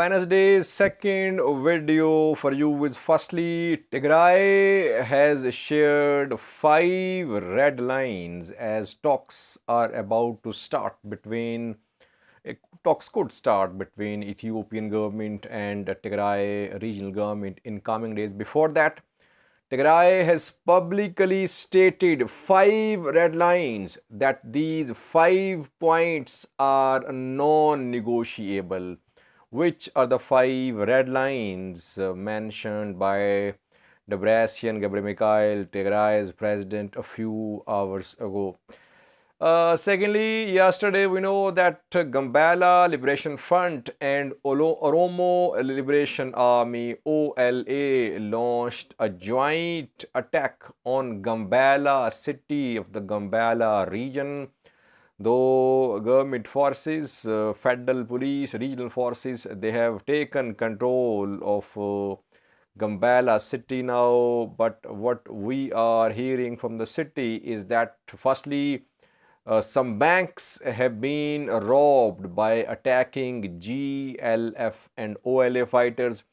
Wednesday's second video for you is firstly, Tigray has shared 5 red lines as talks are about to start between talks could start between Ethiopian government and Tigray regional government in coming days. Before that, Tigray has publicly stated 5 red lines that these 5 points are non-negotiable. Which are the 5 red lines mentioned by Debretsion Gebremichael, Tigray's president, a few hours ago? Secondly, yesterday we know that Gambella Liberation Front and Oromo Liberation Army OLA launched a joint attack on Gambella city of the Gambella region. Though government forces, federal police, regional forces, they have taken control of Gambella city now. But what we are hearing from the city is that firstly, some banks have been robbed by attacking GLF and OLA fighters.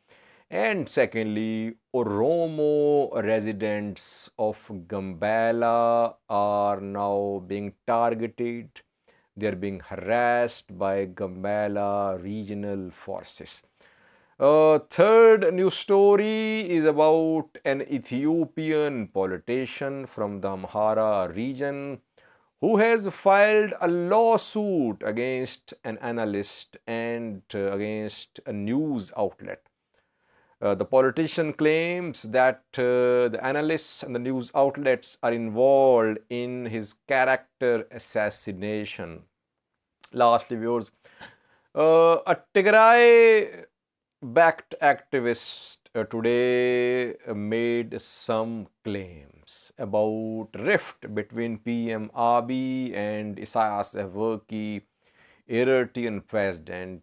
And secondly, Oromo residents of Gambella are now being targeted. They are being harassed by Gambella regional forces. Third news story is about an Ethiopian politician from the Amhara region who has filed a lawsuit against an analyst and against a news outlet. The politician claims that the analysts and the news outlets are involved in his character assassination. Lastly, viewers, a Tigray-backed activist today made some claims about rift between PM Abiy and Isaias Afwerki, Eritrean president.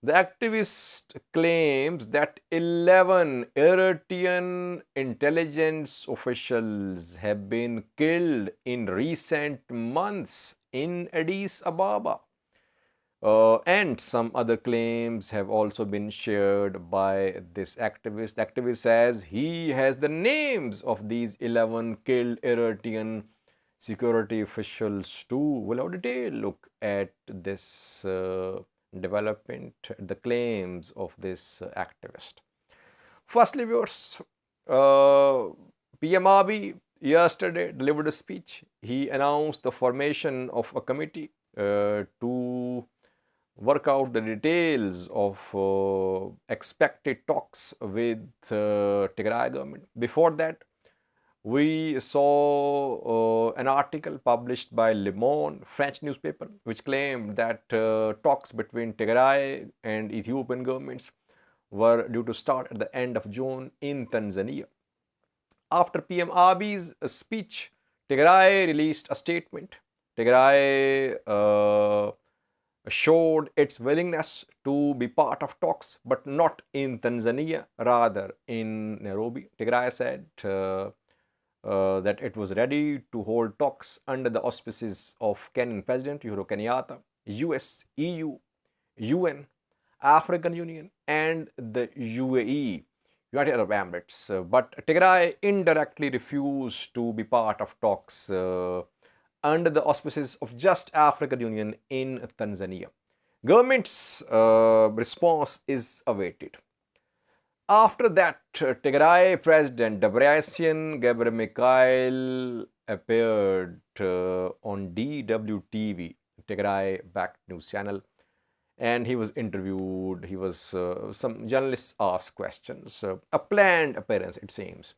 The activist claims that 11 Eritrean intelligence officials have been killed in recent months in Addis Ababa. And some other claims have also been shared by this activist. The activist says he has the names of these 11 killed Eritrean security officials too. We'll have a detailed look at this development, the claims of this activist. Firstly, viewers, PM Abiy yesterday delivered a speech. He announced the formation of a committee to work out the details of expected talks with Tigray government. Before that, we saw an article published by Le Monde, French newspaper, which claimed that talks between Tigray and Ethiopian governments were due to start at the end of June in Tanzania. After PM Abiy's speech, Tigray released a statement. Tigray showed its willingness to be part of talks, but not in Tanzania, rather in Nairobi. Tigray said that it was ready to hold talks under the auspices of Kenyan President Uhuru Kenyatta, US, EU, UN, African Union, and the UAE, United Arab Emirates. But Tigray indirectly refused to be part of talks under the auspices of just African Union in Tanzania. Government's response is awaited. After that, Tigray President Debretsion Gebremichael appeared on DWTV, Tigray-backed news channel, and he was interviewed. Some journalists asked questions. A planned appearance, it seems.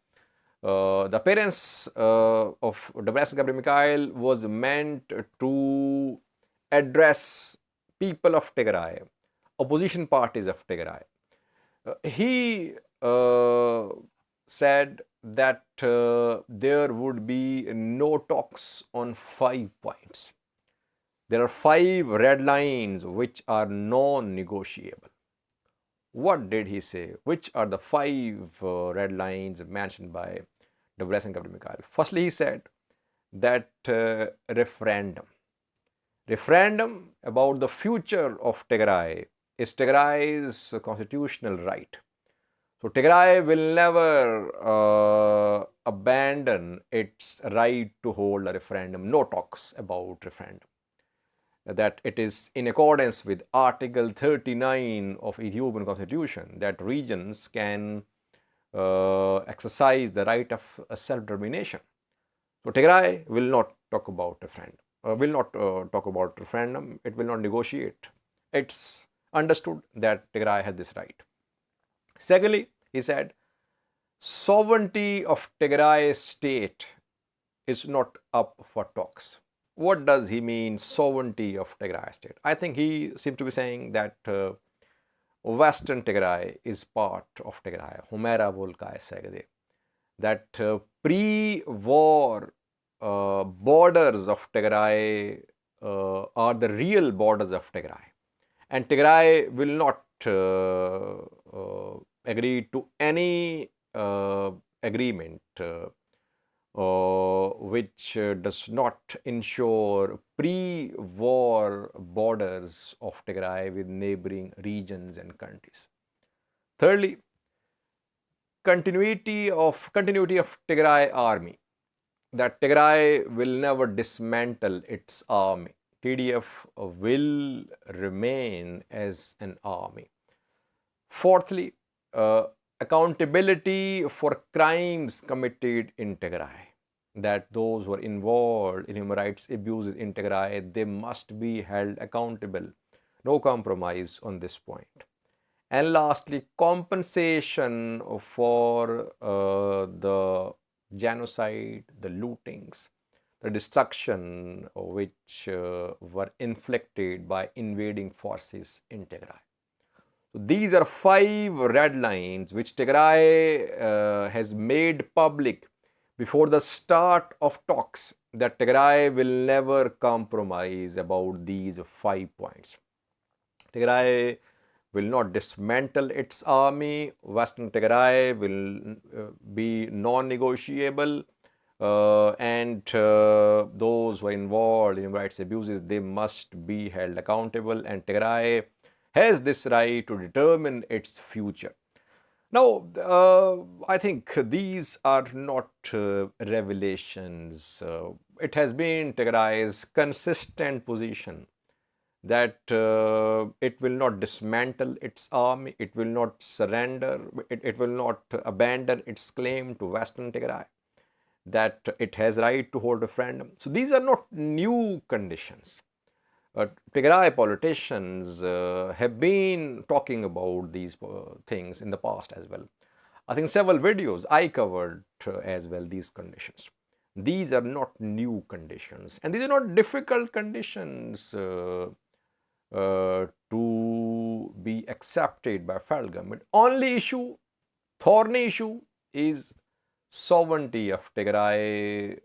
The appearance of Debretsion Gebremichael was meant to address people of Tigray, opposition parties of Tigray. He said that there would be no talks on 5 points. There are 5 red lines which are non-negotiable. What did he say? Which are the 5 red lines mentioned by Debretsion Gebremichael? Firstly, he said that referendum about the future of Tigray is Tigray's constitutional right. So Tigray will never abandon its right to hold a referendum. No talks about referendum. That it is in accordance with Article 39 of Ethiopian constitution that regions can exercise the right of self-determination. So Tigray will not talk about referendum. Will not talk about referendum. It will not negotiate. It's understood that Tigray has this right. Secondly, he said, sovereignty of Tigray state is not up for talks. What does he mean, sovereignty of Tigray state? I think he seemed to be saying that Western Tigray is part of Tigray, Amhara Volkai Segede. That pre-war borders of Tigray are the real borders of Tigray. And Tigray will not agree to any agreement which does not ensure pre-war borders of Tigray with neighboring regions and countries. Thirdly, continuity of Tigray army. That Tigray will never dismantle its army. TDF will remain as an army. Fourthly, accountability for crimes committed in Tigray. That those who are involved in human rights abuses in Tigray, they must be held accountable. No compromise on this point. And lastly, compensation for the genocide, the lootings, the destruction which were inflicted by invading forces in Tigray. So these are 5 red lines which Tigray has made public before the start of talks, that Tigray will never compromise about these 5 points. Tigray will not dismantle its army. Western Tigray will be non-negotiable, and those who are involved in human rights abuses, they must be held accountable, and Tigray has this right to determine its future. Now, I think these are not revelations. It has been Tigray's consistent position that it will not dismantle its army, it will not surrender, it will not abandon its claim to Western Tigray, that it has right to hold referendum. So these are not new conditions. Tigray politicians have been talking about these things in the past as well. I think several videos I covered as well these conditions. These are not new conditions, and these are not difficult conditions to be accepted by federal government. Only issue, thorny issue, is sovereignty of Tigray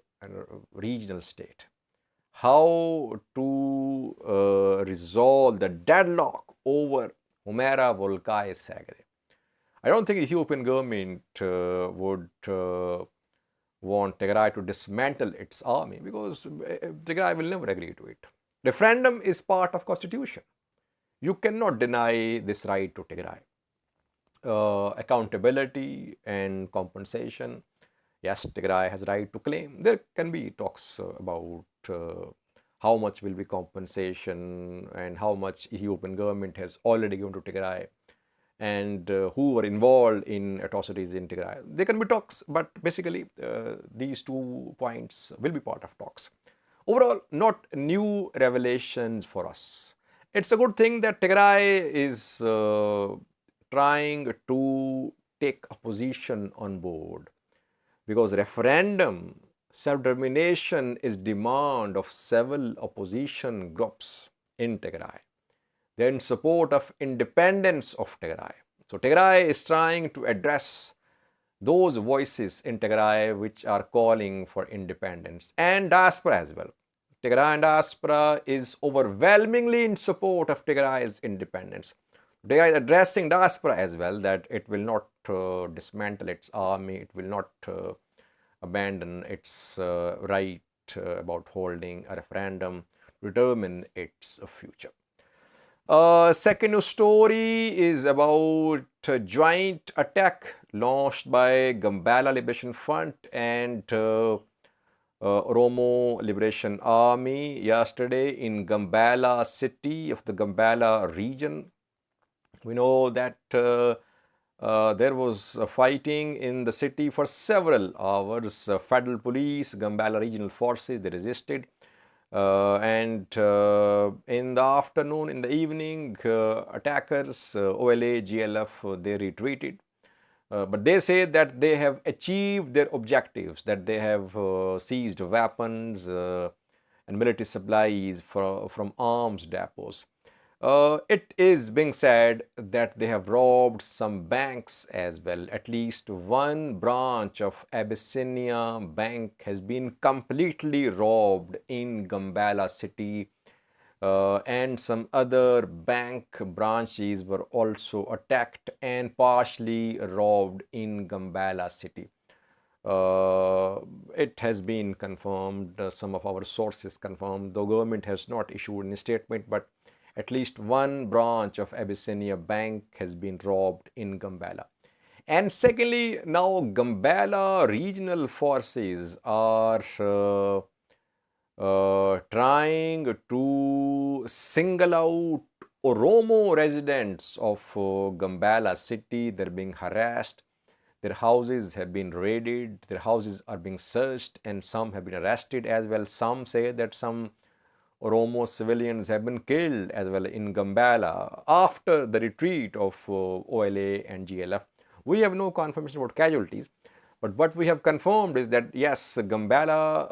regional state. How to resolve the deadlock over Amhara Volkai Segede. I don't think Ethiopian government would want Tigray to dismantle its army, because Tigray will never agree to it. Referendum is part of constitution. You cannot deny this right to Tigray. Accountability and compensation. Yes, Tigray has right to claim. There can be talks about how much will be compensation and how much Ethiopian government has already given to Tigray, and who were involved in atrocities in Tigray. There can be talks, but basically these 2 points will be part of talks. Overall, not new revelations for us. It's a good thing that Tigray is trying to take a position on board, because referendum, self-determination is demand of several opposition groups in Tigray. They are in support of independence of Tigray. So Tigray is trying to address those voices in Tigray which are calling for independence, and diaspora as well. Tigrayan diaspora is overwhelmingly in support of Tigray's independence. Tigray is addressing diaspora as well, that it will not dismantle its army, it will not abandon its right about holding a referendum to determine its future. Second news story is about a joint attack launched by Gambella Liberation Front and Oromo Liberation Army yesterday in Gambella city of the Gambella region. We know that there was fighting in the city for several hours. Federal police, Gambella regional forces, they resisted. And in the afternoon, in the evening, attackers, OLA GLF, they retreated. But they say that they have achieved their objectives, that they have seized weapons and military supplies from arms depots. It is being said that they have robbed some banks as well. At least one branch of Abyssinia Bank has been completely robbed in Gambella city, and some other bank branches were also attacked and partially robbed in Gambella city. It has been confirmed, some of our sources confirmed, the government has not issued any statement, but at least one branch of Abyssinia Bank has been robbed in Gambella. And secondly, now Gambella regional forces are trying to single out Oromo residents of Gambella city. They're being harassed. Their houses have been raided. Their houses are being searched, and some have been arrested as well. Some say that some Oromo civilians have been killed as well in Gambella after the retreat of OLA and GLF. We have no confirmation about casualties, but what we have confirmed is that yes, Gambella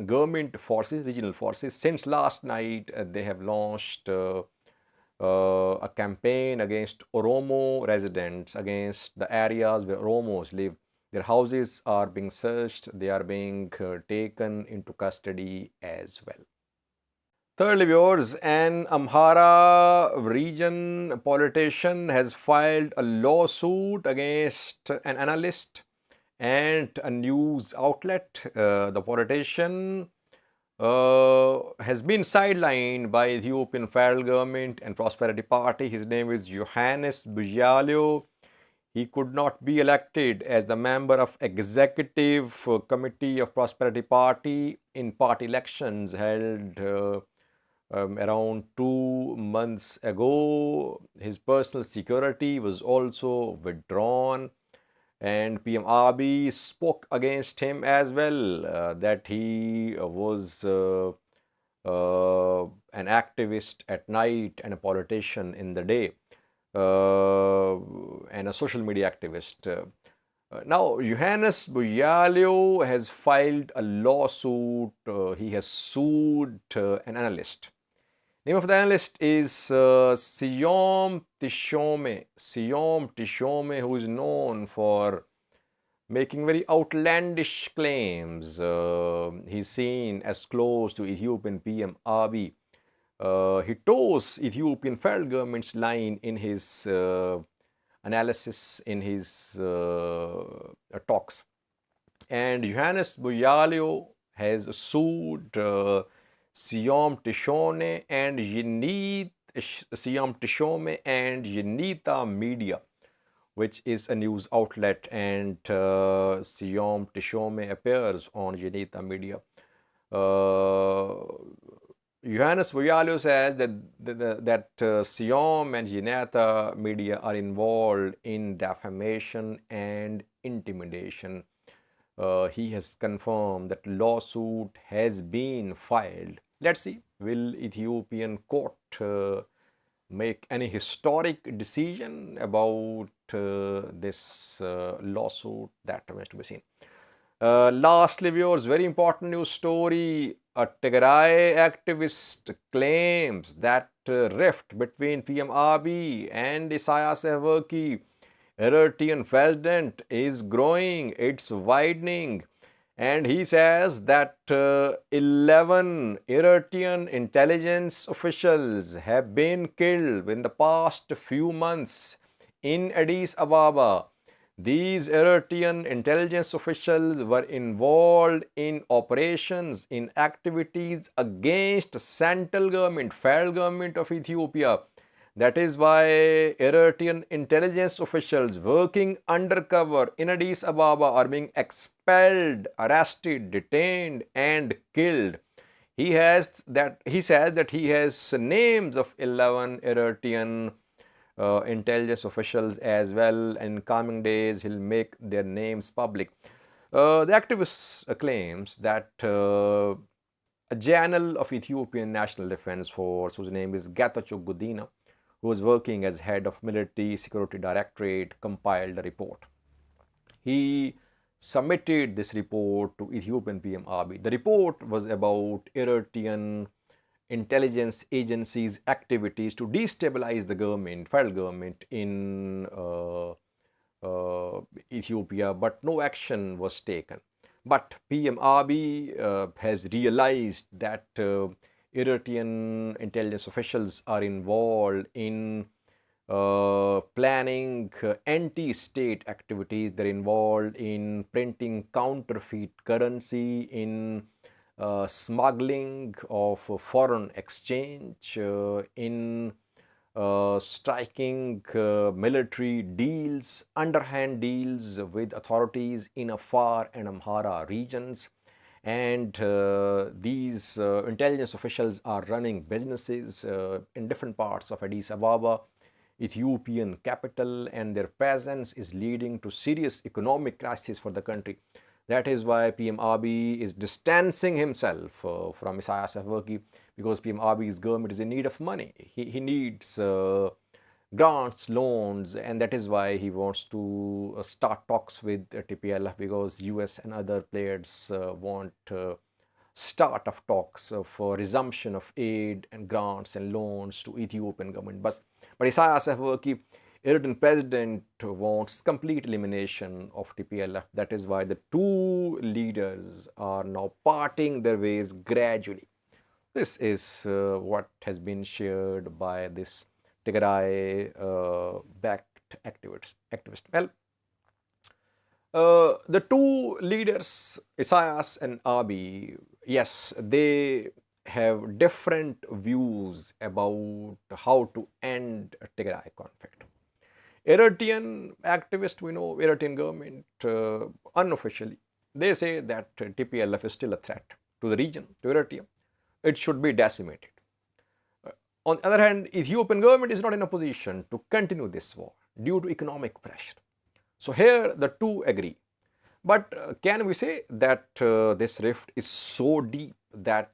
government forces, regional forces, since last night they have launched a campaign against Oromo residents, against the areas where Oromos live. Their houses are being searched, they are being taken into custody as well. Thirdly, viewers, an Amhara region politician has filed a lawsuit against an analyst and a news outlet. The politician has been sidelined by Ethiopian federal government and Prosperity Party. His name is Yohannes Buyalew. He could not be elected as the member of executive committee of Prosperity Party in party elections held around 2 months ago. His personal security was also withdrawn, and PM Abiy spoke against him as well, that he was an activist at night and a politician in the day, and a social media activist. Now, Yohannes Buyalew has filed a lawsuit. He has sued an analyst. Name of the analyst is Seyoum Teshome. Seyoum Teshome, who is known for making very outlandish claims. He's seen as close to Ethiopian PM Abiy. He toes Ethiopian federal government's line in his analysis, in his talks. And Yohannes Buyalew has sued Seyoum Teshome and Yenita Media, which is a news outlet, and Seyoum Teshome appears on Yenita Media. Yohannes Buyalew says that Seyoum and Yenita Media are involved in defamation and intimidation. He has confirmed that lawsuit has been filed. Let's see, will Ethiopian court make any historic decision about this lawsuit? That remains to be seen. Lastly, viewers, very important news story. A Tigray activist claims that rift between PM Abiy and Isaias Afwerki, Eritrean president, is growing, it's widening. And he says that 11 Eritrean intelligence officials have been killed in the past few months in Addis Ababa. These Eritrean intelligence officials were involved in operations, in activities against central government, federal government of Ethiopia. That is why Eritrean intelligence officials working undercover in Addis Ababa are being expelled, arrested, detained, and killed. He says that he has names of 11 Eritrean intelligence officials as well. In coming days, he'll make their names public. The activist claims that a general of Ethiopian National Defense Force, whose name is Getachew Gudina, who was working as head of Military Security Directorate, compiled a report. He submitted this report to Ethiopian PM Abiy. The report was about Eritrean intelligence agencies' activities to destabilize the government, federal government in Ethiopia, but no action was taken. But PM Abiy has realized that Eritrean intelligence officials are involved in planning anti-state activities. They're involved in printing counterfeit currency, in smuggling of foreign exchange, in striking military deals, underhand deals with authorities in Afar and Amhara regions. And these intelligence officials are running businesses in different parts of Addis Ababa, Ethiopian capital, and their presence is leading to serious economic crisis for the country. That is why PM Abiy is distancing himself from Isaias Afwerki, because PM Abiy's government is in need of money. He needs grants, loans, and that is why he wants to start talks with TPLF, because US and other players want start of talks for resumption of aid and grants and loans to Ethiopian government. But Isaias Afwerki, Eritrean president, wants complete elimination of TPLF. That is why the two leaders are now parting their ways gradually. This is what has been shared by this Tigray backed activist. Well, the two leaders, Isaias and Abiy, yes, they have different views about how to end Tigray conflict. Eritrean activists, we know, Eritrean government, unofficially, they say that TPLF is still a threat to the region, to Eritrea. It should be decimated. On the other hand, Ethiopian government is not in a position to continue this war due to economic pressure. So here the two agree. But can we say that this rift is so deep that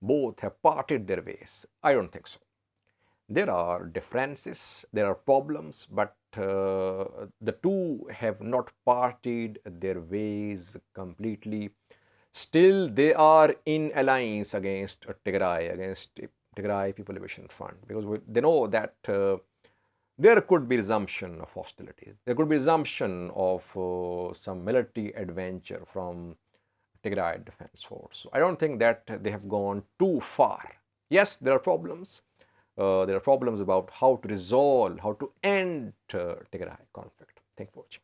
both have parted their ways? I don't think so. There are differences, there are problems, but the two have not parted their ways completely. Still, they are in alliance against Tigray, against Tigray People Liberation Front, because they know that there could be resumption of hostilities. There could be resumption of some military adventure from Tigray Defense Force. So I don't think that they have gone too far. Yes, there are problems. There are problems about how to resolve, how to end Tigray conflict. Thank you for watching.